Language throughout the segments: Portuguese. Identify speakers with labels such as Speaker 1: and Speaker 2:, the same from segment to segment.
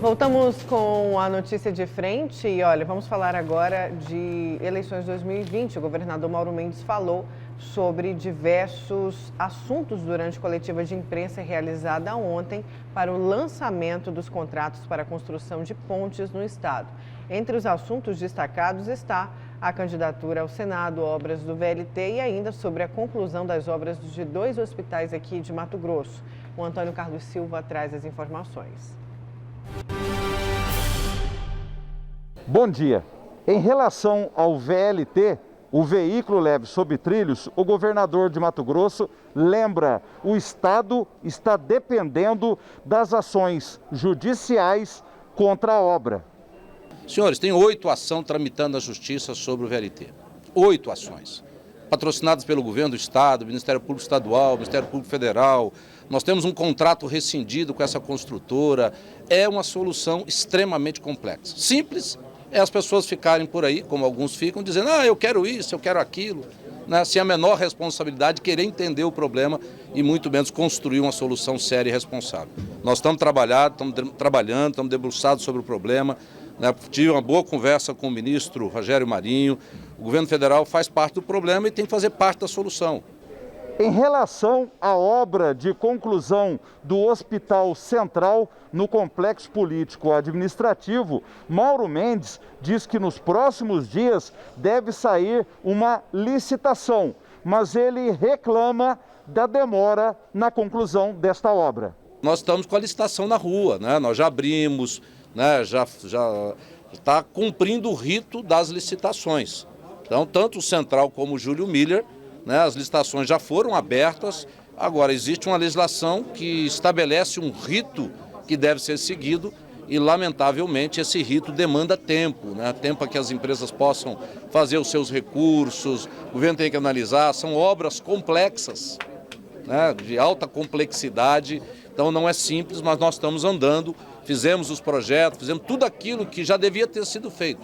Speaker 1: Voltamos com a notícia de frente e olha, vamos falar agora de eleições 2020. O governador Mauro Mendes falou sobre diversos assuntos durante a coletiva de imprensa realizada ontem para o lançamento dos contratos para a construção de pontes no estado. Entre os assuntos destacados está a candidatura ao Senado, obras do VLT e ainda sobre a conclusão das obras de 2 hospitais aqui de Mato Grosso. O Antônio Carlos Silva traz as informações.
Speaker 2: Bom dia. Em relação ao VLT, o veículo leve sob trilhos, o governador de Mato Grosso lembra: o Estado está dependendo das ações judiciais contra a obra.
Speaker 3: Senhores, tem 8 ações tramitando na Justiça sobre o VLT. 8 ações. Patrocinadas pelo governo do Estado, Ministério Público Estadual, Ministério Público Federal. Nós temos um contrato rescindido com essa construtora. É uma solução extremamente complexa. Simples é as pessoas ficarem por aí, como alguns ficam, dizendo: eu quero isso, eu quero aquilo, né? Sem a menor responsabilidade, querer entender o problema e muito menos construir uma solução séria e responsável. Nós estamos trabalhando, estamos debruçados sobre o problema, né? Tive uma boa conversa com o ministro Rogério Marinho. O governo federal faz parte do problema e tem que fazer parte da solução.
Speaker 2: Em relação à obra de conclusão do Hospital Central no Complexo Político-Administrativo, Mauro Mendes diz que nos próximos dias deve sair uma licitação, mas ele reclama da demora na conclusão desta obra.
Speaker 3: Nós estamos com a licitação na rua, né? Nós já abrimos, né? Já está cumprindo o rito das licitações. Então, tanto o Central como o Júlio Miller, né, as licitações já foram abertas. Agora, existe uma legislação que estabelece um rito que deve ser seguido e, lamentavelmente, esse rito demanda tempo, né? Tempo para que as empresas possam fazer os seus recursos, o governo tem que analisar, são obras complexas, né, de alta complexidade, então não é simples, mas nós estamos andando, fizemos os projetos, fizemos tudo aquilo que já devia ter sido feito.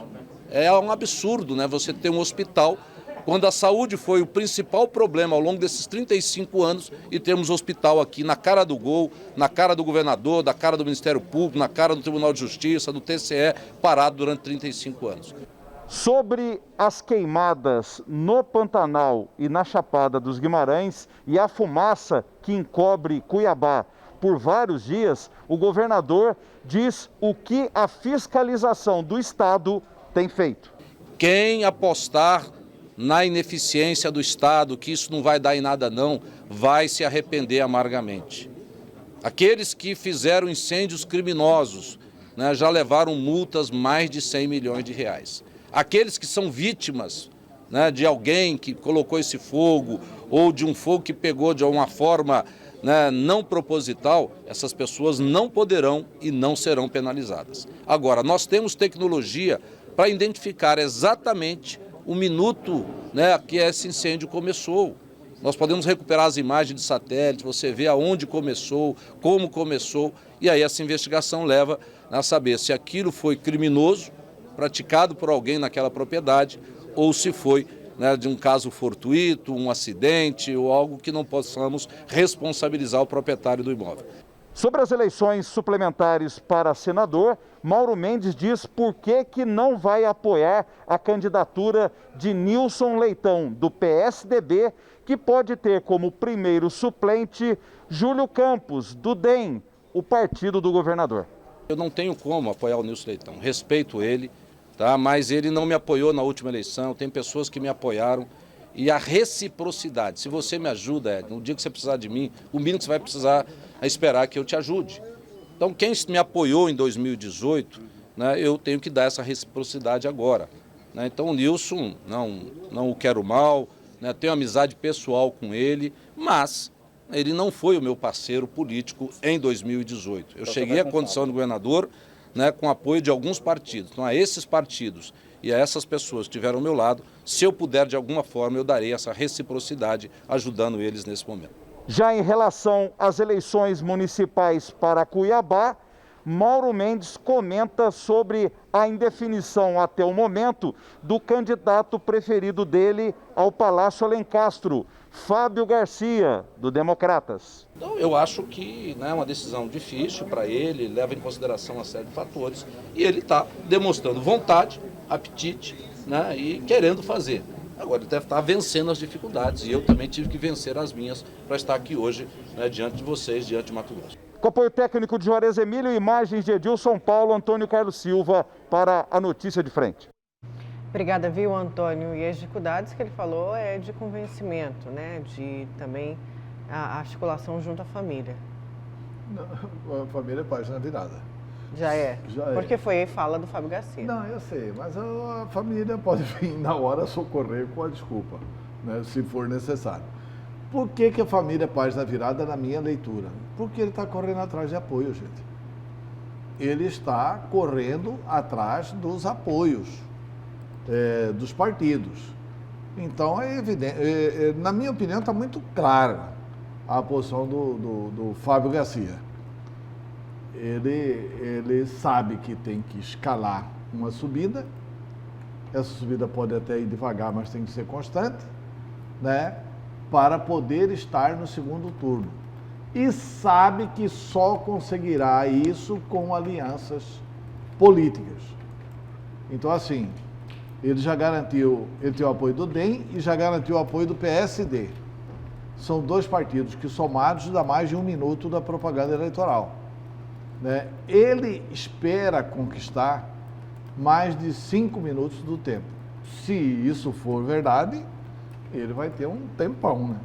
Speaker 3: É um absurdo, né, você ter um hospital quando a saúde foi o principal problema ao longo desses 35 anos e temos hospital aqui na cara do gol, na cara do governador, na cara do Ministério Público, na cara do Tribunal de Justiça, do TCE, parado durante 35 anos.
Speaker 2: Sobre as queimadas no Pantanal e na Chapada dos Guimarães e a fumaça que encobre Cuiabá por vários dias, o governador diz o que a fiscalização do Estado tem feito.
Speaker 3: Quem apostar na ineficiência do Estado, que isso não vai dar em nada não, vai se arrepender amargamente. Aqueles que fizeram incêndios criminosos, né, já levaram multas mais de 100 milhões de reais. Aqueles que são vítimas, né, de alguém que colocou esse fogo ou de um fogo que pegou de uma forma, né, não proposital, essas pessoas não poderão e não serão penalizadas. Agora, nós temos tecnologia para identificar exatamente o minuto, né, que esse incêndio começou. Nós podemos recuperar as imagens de satélite, você vê aonde começou, como começou, e aí essa investigação leva a saber se aquilo foi criminoso, praticado por alguém naquela propriedade, ou se foi, né, de um caso fortuito, um acidente ou algo que não possamos responsabilizar o proprietário do imóvel.
Speaker 2: Sobre as eleições suplementares para senador, Mauro Mendes diz por que não vai apoiar a candidatura de Nilson Leitão, do PSDB, que pode ter como primeiro suplente Júlio Campos, do DEM, o partido do governador.
Speaker 3: Eu não tenho como apoiar o Nilson Leitão, respeito ele, tá? Mas ele não me apoiou na última eleição, tem pessoas que me apoiaram. E a reciprocidade, se você me ajuda, no dia que você precisar de mim, o mínimo que você vai precisar é esperar que eu te ajude. Então, quem me apoiou em 2018, né, eu tenho que dar essa reciprocidade agora. Né? Então, o Nilson, não o quero mal, né, tenho amizade pessoal com ele, mas ele não foi o meu parceiro político em 2018. Eu cheguei à condição de governador, né, com apoio de alguns partidos. Então, a esses partidos e a essas pessoas que estiveram ao meu lado, se eu puder de alguma forma, eu darei essa reciprocidade ajudando eles nesse momento.
Speaker 2: Já em relação às eleições municipais para Cuiabá, Mauro Mendes comenta sobre a indefinição até o momento do candidato preferido dele ao Palácio Alencastro, Fábio Garcia, do Democratas.
Speaker 3: Então, eu acho que é uma decisão difícil para ele, leva em consideração uma série de fatores, e ele está demonstrando vontade, apetite, né, e querendo fazer. Agora, ele deve estar vencendo as dificuldades, e eu também tive que vencer as minhas para estar aqui hoje, né, diante de vocês, diante de Mato Grosso.
Speaker 2: Com apoio técnico de Juarez Emílio, imagens de Edilson Paulo, Antônio Carlos Silva, para a Notícia de Frente.
Speaker 1: Obrigada, viu, Antônio? E as dificuldades que ele falou é de convencimento, né? De também a articulação junto à família.
Speaker 4: Não, a família é página virada.
Speaker 1: Já é?
Speaker 4: Já é.
Speaker 1: Porque foi fala do Fábio Garcia.
Speaker 4: Não, eu sei, mas a família pode vir na hora socorrer com a desculpa, né, se for necessário. Por que a família é página virada na minha leitura? Porque ele está correndo atrás de apoio, gente. Ele está correndo atrás dos apoios dos partidos. Então, é evidente, na minha opinião, está muito clara a posição do Fábio Garcia. Ele sabe que tem que escalar uma subida. Essa subida pode até ir devagar, mas tem que ser constante, né, para poder estar no segundo turno. E sabe que só conseguirá isso com alianças políticas. Então, assim, ele já garantiu, ele tem o apoio do DEM e já garantiu o apoio do PSD. São dois partidos que somados dá mais de 1 minuto da propaganda eleitoral, né? Ele espera conquistar mais de 5 minutos do tempo. Se isso for verdade, ele vai ter um tempão, né?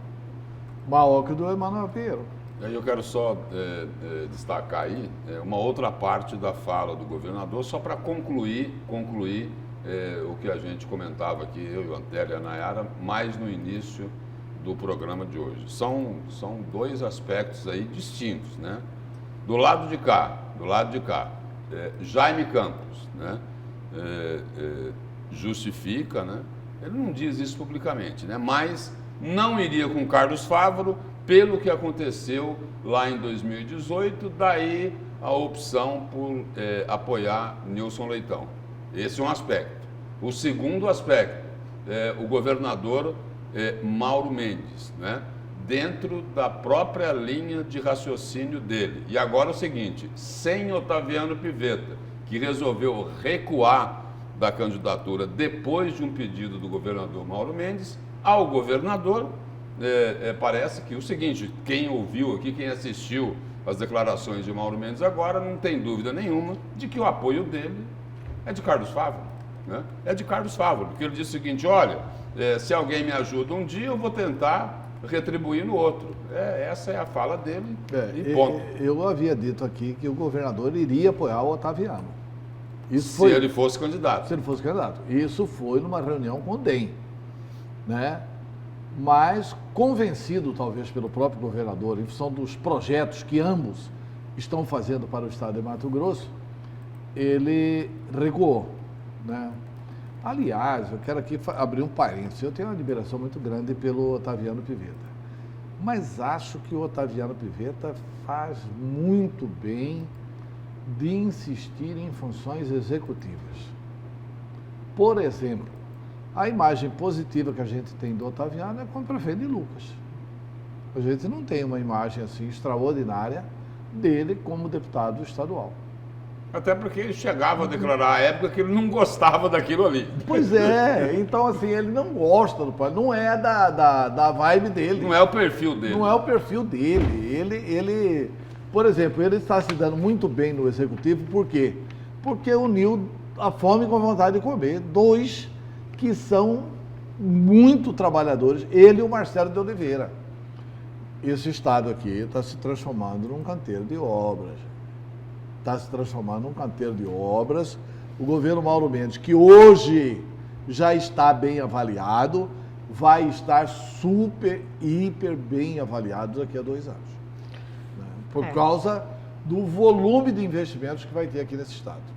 Speaker 4: Maior que o do Emanuel Pinheiro.
Speaker 5: Eu quero só destacar aí uma outra parte da fala do governador, só para concluir o que a gente comentava aqui, eu e o Antélio e a Nayara, mais no início do programa de hoje. São dois aspectos aí distintos, né? Do lado de cá, Jaime Campos, né? Justifica, né? Ele não diz isso publicamente, né? Mas não iria com Carlos Fávaro pelo que aconteceu lá em 2018, daí a opção por apoiar Nilson Leitão. Esse é um aspecto. O segundo aspecto, o governador Mauro Mendes, né? Dentro da própria linha de raciocínio dele. E agora o seguinte, sem Otaviano Pivetta, que resolveu recuar da candidatura depois de um pedido do governador Mauro Mendes, ao governador, parece que o seguinte, quem ouviu aqui, quem assistiu as declarações de Mauro Mendes agora, não tem dúvida nenhuma de que o apoio dele é de Carlos Fávaro, né? É de Carlos Fávaro, porque ele disse o seguinte, olha, se alguém me ajuda um dia, eu vou tentar retribuir no outro. Essa é a fala dele e ponto.
Speaker 4: Eu havia dito aqui que o governador iria apoiar o Otaviano.
Speaker 5: Se ele fosse candidato.
Speaker 4: Se ele fosse candidato. Isso foi numa reunião com o DEM, né? Mas convencido talvez pelo próprio governador, em função dos projetos que ambos estão fazendo para o estado de Mato Grosso, ele recuou, né? Aliás, eu quero aqui abrir um parênteses. Eu tenho uma admiração muito grande pelo Otaviano Pivetta, mas acho que o Otaviano Pivetta faz muito bem de insistir em funções executivas. Por exemplo, a imagem positiva que a gente tem do Otaviano é como prefeito de Lucas. A gente não tem uma imagem assim extraordinária dele como deputado estadual.
Speaker 5: Até porque ele chegava a declarar à época que ele não gostava daquilo ali.
Speaker 4: Pois é, então assim, ele não gosta do pai, não é da vibe dele.
Speaker 5: Não é o perfil dele.
Speaker 4: Não é o perfil dele. Ele, por exemplo, ele está se dando muito bem no executivo, por quê? Porque uniu a fome com a vontade de comer. Dois que são muito trabalhadores, ele e o Marcelo de Oliveira. Esse estado aqui está se transformando num canteiro de obras. Está se transformando num canteiro de obras. O governo Mauro Mendes, que hoje já está bem avaliado, vai estar super, hiper bem avaliado daqui a 2 anos. Né? Por causa do volume de investimentos que vai ter aqui nesse estado.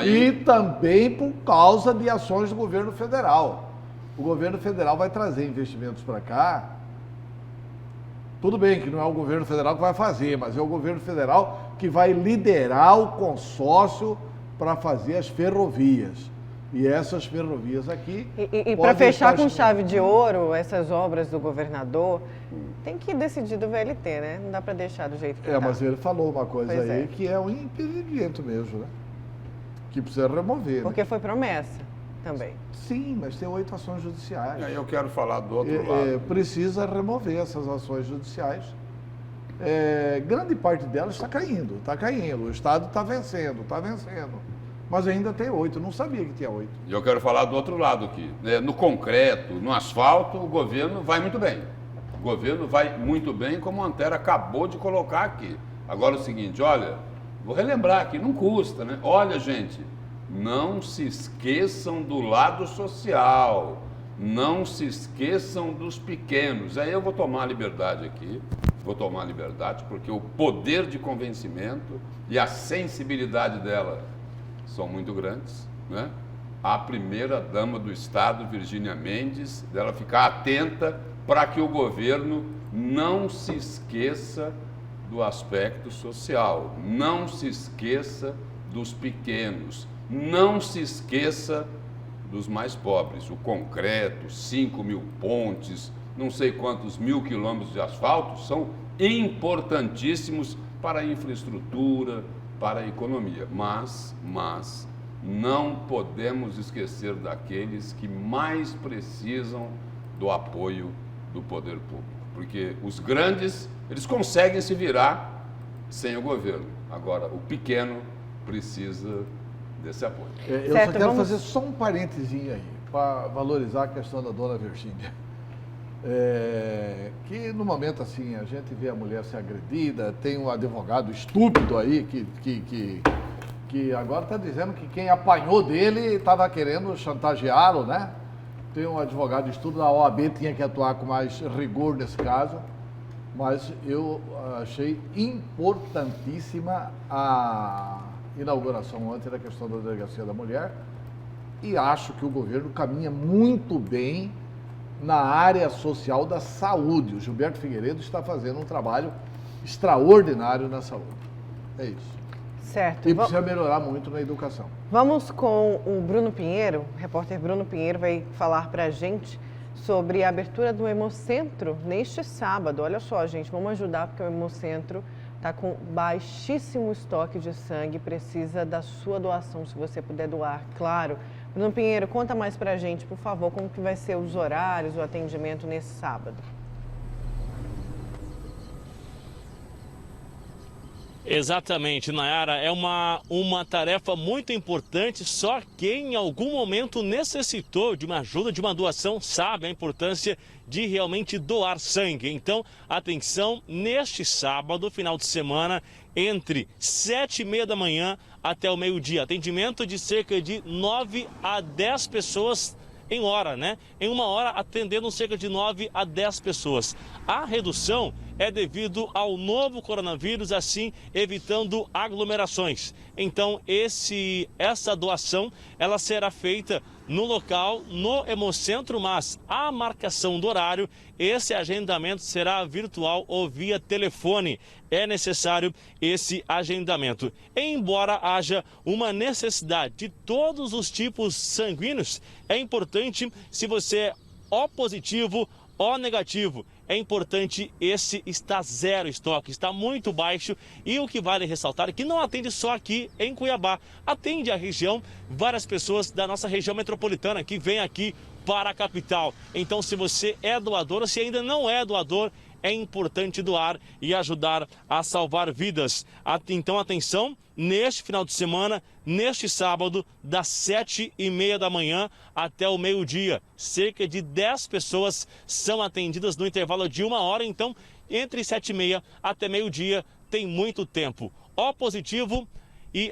Speaker 4: E também por causa de ações do governo federal. O governo federal vai trazer investimentos para cá. Tudo bem que não é o governo federal que vai fazer, mas é o governo federal que vai liderar o consórcio para fazer as ferrovias. E essas ferrovias aqui...
Speaker 1: E para fechar com chave de ouro essas obras do governador, tem que decidir do VLT, né? Não dá para deixar do jeito que tá.
Speaker 4: Mas ele falou uma coisa
Speaker 1: Pois
Speaker 4: aí
Speaker 1: é.
Speaker 4: que é um impedimento mesmo, né? Que precisa remover.
Speaker 1: Porque
Speaker 4: né?
Speaker 1: foi promessa também.
Speaker 4: Sim, mas tem 8 ações judiciais.
Speaker 5: E aí eu quero falar do outro lado.
Speaker 4: Precisa remover essas ações judiciais. Grande parte delas está caindo, está caindo. O Estado está vencendo, está vencendo. Mas ainda tem 8, não sabia que tinha 8.
Speaker 5: E eu quero falar do outro lado aqui. No concreto, no asfalto, o governo vai muito bem. O governo vai muito bem, como a Antero acabou de colocar aqui. Agora é o seguinte, olha, vou relembrar aqui, não custa, né? Olha, gente, não se esqueçam do lado social, não se esqueçam dos pequenos. Aí eu vou tomar a liberdade aqui, porque o poder de convencimento e a sensibilidade dela são muito grandes, né? A primeira-dama do Estado, Virgínia Mendes, dela ficar atenta para que o governo não se esqueça do aspecto social, não se esqueça dos pequenos, não se esqueça dos mais pobres. O concreto, 5.000 pontes, não sei quantos mil quilômetros de asfalto são importantíssimos para a infraestrutura, para a economia, mas não podemos esquecer daqueles que mais precisam do apoio do poder público, porque os grandes, eles conseguem se virar sem o governo, agora o pequeno precisa desse apoio.
Speaker 4: Eu só quero fazer só um parentezinho aí, para valorizar a questão da dona Virgínia. Que no momento assim, a gente vê a mulher ser agredida, tem um advogado estúpido aí que agora está dizendo que quem apanhou dele estava querendo chantageá-lo, né? Tem um advogado estúpido, a OAB tinha que atuar com mais rigor nesse caso, mas eu achei importantíssima a inauguração ontem da questão da Delegacia da Mulher e acho que o governo caminha muito bem na área social da saúde. O Gilberto Figueiredo está fazendo um trabalho extraordinário na saúde. É isso.
Speaker 1: Certo.
Speaker 4: E precisa melhorar muito na educação.
Speaker 1: Vamos com o Bruno Pinheiro. O repórter Bruno Pinheiro vai falar para a gente sobre a abertura do Hemocentro neste sábado. Olha só, gente, vamos ajudar porque o Hemocentro está com baixíssimo estoque de sangue, precisa da sua doação, se você puder doar, claro. Bruno Pinheiro, conta mais para a gente, por favor, como que vai ser os horários, o atendimento nesse sábado.
Speaker 6: Exatamente, Nayara, é uma tarefa muito importante, só quem em algum momento necessitou de uma ajuda, de uma doação, sabe a importância de realmente doar sangue. Então, atenção, neste sábado, final de semana, entre 7h30 da manhã até o meio-dia, atendimento de cerca de 9 a 10 pessoas em hora, né? Em uma hora, atendendo cerca de 9 a 10 pessoas. A redução é devido ao novo coronavírus, assim evitando aglomerações. Então, essa doação, ela será feita no local, no Hemocentro, mas a marcação do horário, esse agendamento será virtual ou via telefone. É necessário esse agendamento. Embora haja uma necessidade de todos os tipos sanguíneos, é importante, se você é O positivo, O negativo, é importante esse está zero estoque, está muito baixo. E o que vale ressaltar é que não atende só aqui em Cuiabá, atende a região, várias pessoas da nossa região metropolitana que vêm aqui para a capital. Então, se você é doador ou se ainda não é doador, é importante doar e ajudar a salvar vidas. Então, atenção, neste final de semana, neste sábado, das 7h30 da manhã até o meio-dia, cerca de 10 pessoas são atendidas no intervalo de 1 hora. Então, entre 7h30 até meio-dia, tem muito tempo. O positivo e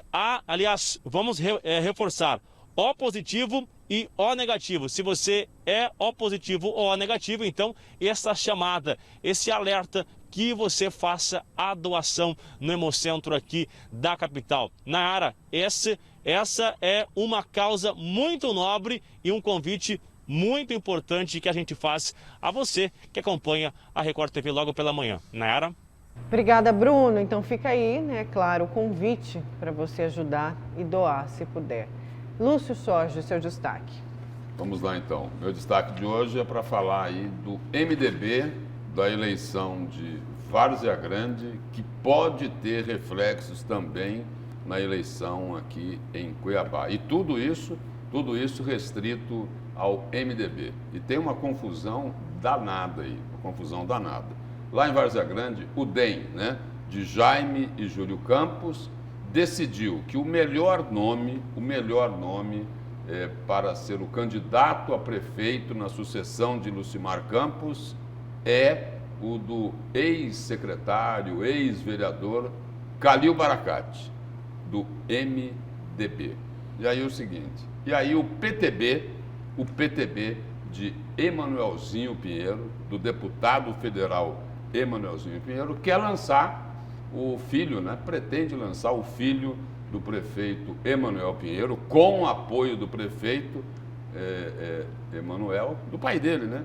Speaker 6: vamos reforçar, O positivo e O negativo. Se você é O positivo ou O negativo, então essa chamada, esse alerta que você faça a doação no Hemocentro aqui da capital. Nayara, essa é uma causa muito nobre e um convite muito importante que a gente faz a você que acompanha a Record TV logo pela manhã. Nayara?
Speaker 1: Obrigada, Bruno. Então fica aí, né, claro, o convite para você ajudar e doar, se puder. Lúcio Sorge, seu destaque.
Speaker 5: Vamos lá, então. Meu destaque de hoje é para falar aí do MDB, da eleição de Várzea Grande, que pode ter reflexos também na eleição aqui em Cuiabá. E tudo isso restrito ao MDB. E tem uma confusão danada aí, uma confusão danada. Lá em Várzea Grande, o DEM, né, de Jaime e Júlio Campos, decidiu que o melhor nome para ser o candidato a prefeito na sucessão de Lucimar Campos é o do ex-secretário, ex-vereador Calil Baracate, do MDB. E aí o seguinte, o PTB de Emanuelzinho Pinheiro, do deputado federal Emanuelzinho Pinheiro, quer lançar o filho, né? Pretende lançar o filho do prefeito Emanuel Pinheiro, com o apoio do prefeito Emanuel, do pai dele, né?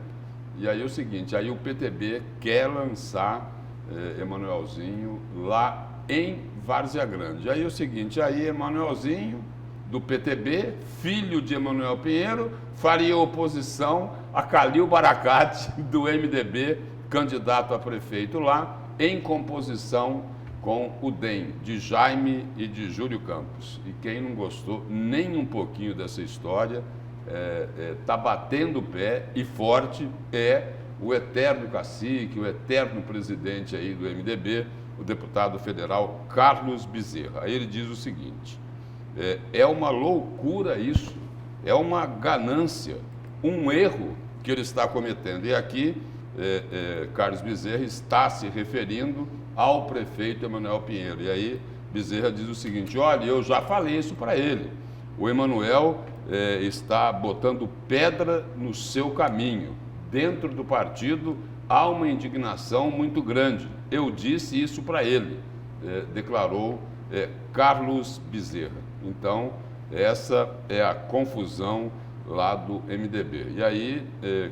Speaker 5: E aí o seguinte, aí o PTB quer lançar Emanuelzinho lá em Várzea Grande. Aí o seguinte, aí Emanuelzinho, do PTB, filho de Emanuel Pinheiro, faria oposição a Calil Baracate, do MDB, candidato a prefeito lá, em composição com o DEM, de Jaime e de Júlio Campos. E quem não gostou nem um pouquinho dessa história, está batendo o pé e forte, é o eterno cacique, o eterno presidente aí do MDB, o deputado federal Carlos Bezerra. Aí ele diz o seguinte, é uma loucura isso, é uma ganância, um erro que ele está cometendo. E aqui, Carlos Bezerra está se referindo ao prefeito Emanuel Pinheiro. E aí Bezerra diz o seguinte, olha, eu já falei isso para ele, o Emanuel está botando pedra no seu caminho. Dentro do partido há uma indignação muito grande. Eu disse isso para ele, declarou Carlos Bezerra. Então, essa é a confusão lá do MDB. E aí,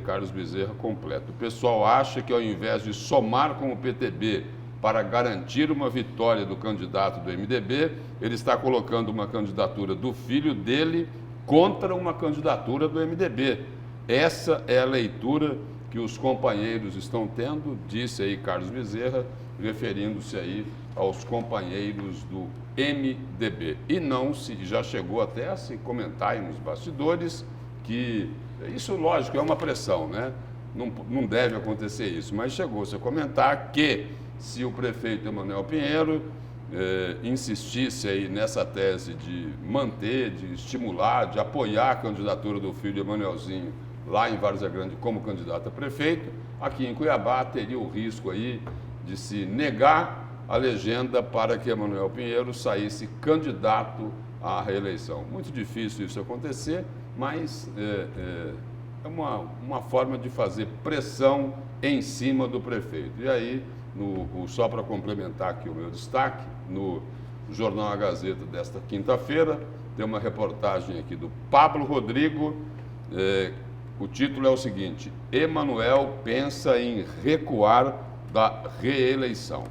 Speaker 5: Carlos Bezerra completa. O pessoal acha que ao invés de somar com o PTB para garantir uma vitória do candidato do MDB, ele está colocando uma candidatura do filho dele contra uma candidatura do MDB. Essa é a leitura que os companheiros estão tendo, disse aí Carlos Bezerra, referindo-se aí aos companheiros do MDB. E não se, já chegou até a se comentar aí nos bastidores que isso, lógico, é uma pressão, né? Não deve acontecer isso, mas chegou-se a comentar que se o prefeito Emanuel Pinheiro insistisse aí nessa tese de manter, de estimular, de apoiar a candidatura do filho Emanuelzinho lá em Várzea Grande como candidato a prefeito, aqui em Cuiabá teria o risco aí de se negar a legenda para que Emanuel Pinheiro saísse candidato à reeleição. Muito difícil isso acontecer, mas é uma forma de fazer pressão em cima do prefeito. E aí, só para complementar aqui o meu destaque, no Jornal A Gazeta desta quinta-feira, tem uma reportagem aqui do Pablo Rodrigo, o título é o seguinte, Emanuel pensa em recuar da reeleição.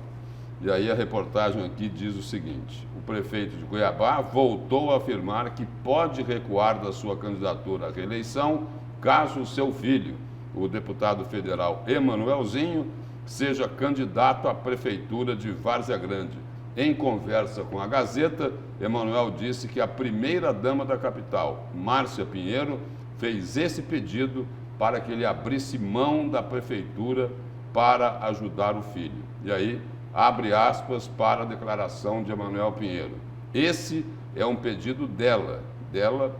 Speaker 5: E aí a reportagem aqui diz o seguinte, o prefeito de Cuiabá voltou a afirmar que pode recuar da sua candidatura à reeleição caso o seu filho, o deputado federal Emanuelzinho, seja candidato à prefeitura de Várzea Grande. Em conversa com a Gazeta, Emanuel disse que a primeira-dama da capital, Márcia Pinheiro, fez esse pedido para que ele abrisse mão da prefeitura para ajudar o filho. E aí, abre aspas para a declaração de Emanuel Pinheiro. Esse é um pedido dela,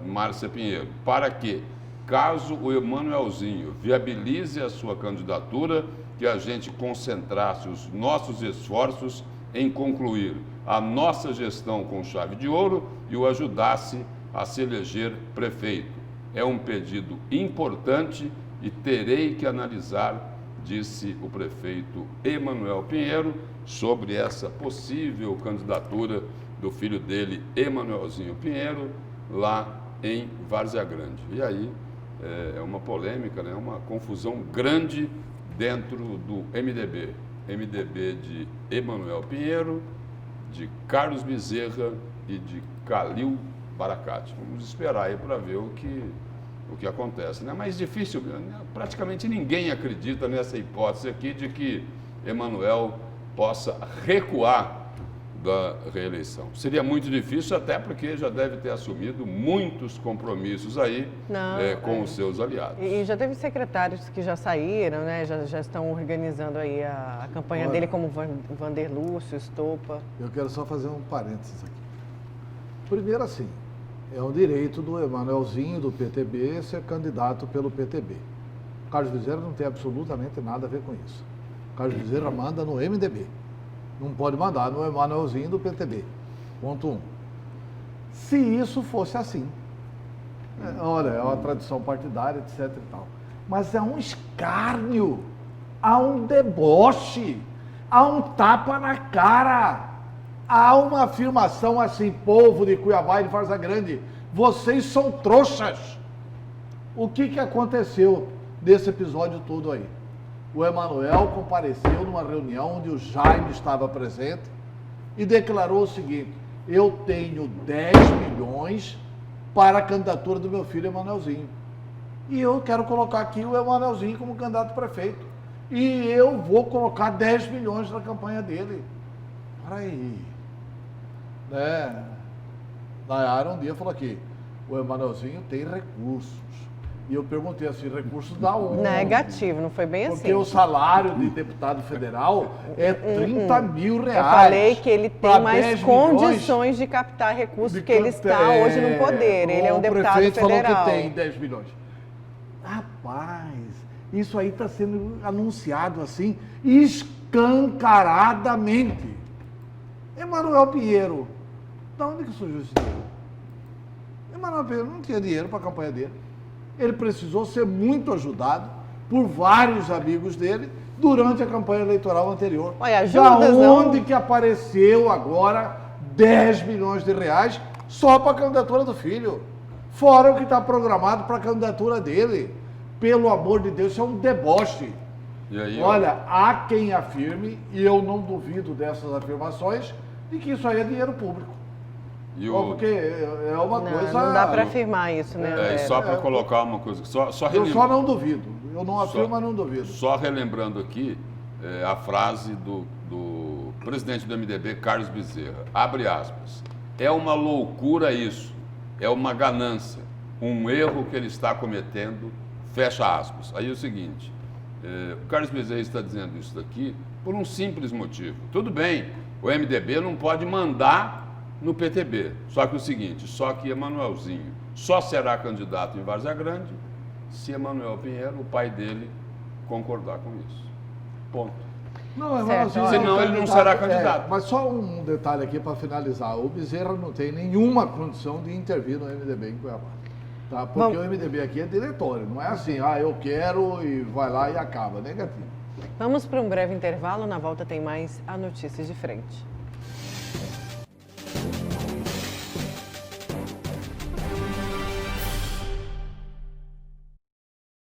Speaker 5: Márcia Pinheiro, para que, caso o Emanuelzinho viabilize a sua candidatura, que a gente concentrasse os nossos esforços em concluir a nossa gestão com chave de ouro e o ajudasse a se eleger prefeito. É um pedido importante e terei que analisar, disse o prefeito Emanuel Pinheiro, sobre essa possível candidatura do filho dele, Emanuelzinho Pinheiro, lá em Várzea Grande. E aí é uma polêmica, né? Uma confusão grande dentro do MDB. MDB de Emanuel Pinheiro, de Carlos Bezerra e de Calil Baracate. Vamos esperar aí para ver o que acontece, né? Mas difícil, praticamente ninguém acredita nessa hipótese aqui de que Emanuel possa recuar da reeleição. Seria muito difícil, até porque já deve ter assumido muitos compromissos aí com os seus aliados.
Speaker 1: E já teve secretários que já saíram, né? Já estão organizando aí a campanha dele, como Vander Lúcio, Estopa.
Speaker 4: Eu quero só fazer um parênteses aqui. Primeiro, assim, é um direito do Emanuelzinho, do PTB, ser candidato pelo PTB. O Carlos Bezerra não tem absolutamente nada a ver com isso. O Carlos Bezerra manda no MDB. Não pode mandar no Emanuelzinho do PTB. Ponto 1. Se isso fosse assim, olha, é uma tradição partidária, etc e tal. Mas é um escárnio, há um deboche, há um tapa na cara, há uma afirmação assim, povo de Cuiabá e de Várzea Grande, vocês são trouxas. O que aconteceu nesse episódio todo aí? O Emanuel compareceu numa reunião onde o Jaime estava presente e declarou o seguinte: eu tenho 10 milhões para a candidatura do meu filho Emanuelzinho. E eu quero colocar aqui o Emanuelzinho como candidato a prefeito. E eu vou colocar 10 milhões na campanha dele. Peraí. Né? Nayara um dia falou aqui, o Emanuelzinho tem recursos. E eu perguntei assim, recursos da onde?
Speaker 1: Negativo, não foi bem assim.
Speaker 4: Porque o salário de deputado federal é 30 mil reais.
Speaker 1: Eu falei que ele tem mais condições de captar recursos, porque ele está hoje no poder. Ele é um deputado federal.
Speaker 4: O prefeito falou que tem 10 milhões. Rapaz, isso aí está sendo anunciado assim, escancaradamente. Emanuel Pinheiro, de onde que surgiu esse dinheiro? Emanuel Pinheiro não tinha dinheiro para a campanha dele. Ele precisou ser muito ajudado por vários amigos dele durante a campanha eleitoral anterior.
Speaker 1: Olha, ajuda,
Speaker 4: onde que apareceu agora 10 milhões de reais só para a candidatura do filho? Fora o que está programado para a candidatura dele. Pelo amor de Deus, isso é um deboche.
Speaker 5: E aí,
Speaker 4: olha, há quem afirme, e eu não duvido dessas afirmações, de que isso aí é dinheiro público. Porque é uma coisa...
Speaker 1: Não dá para afirmar isso, né?
Speaker 5: Só para colocar uma coisa... Eu
Speaker 4: só não duvido. Eu não afirmo, mas não duvido.
Speaker 5: Só relembrando aqui a frase do presidente do MDB, Carlos Bezerra. Abre aspas. É uma loucura isso. É uma ganância. Um erro que ele está cometendo. Fecha aspas. Aí é o seguinte. O Carlos Bezerra está dizendo isso daqui por um simples motivo. Tudo bem, o MDB não pode mandar no PTB. Só que o seguinte, só que Emanuelzinho só será candidato em Várzea Grande se Emanuel Pinheiro, o pai dele, concordar com isso. Ponto.
Speaker 4: Não,
Speaker 5: senão ele não será candidato.
Speaker 4: Mas só um detalhe aqui para finalizar. O Bezerra não tem nenhuma condição de intervir no MDB em Cuiabá. Tá? Porque o MDB aqui é diretório. Não é assim, eu quero e vai lá e acaba. Negativo.
Speaker 1: Vamos para um breve intervalo. Na volta tem mais a Notícias de Frente.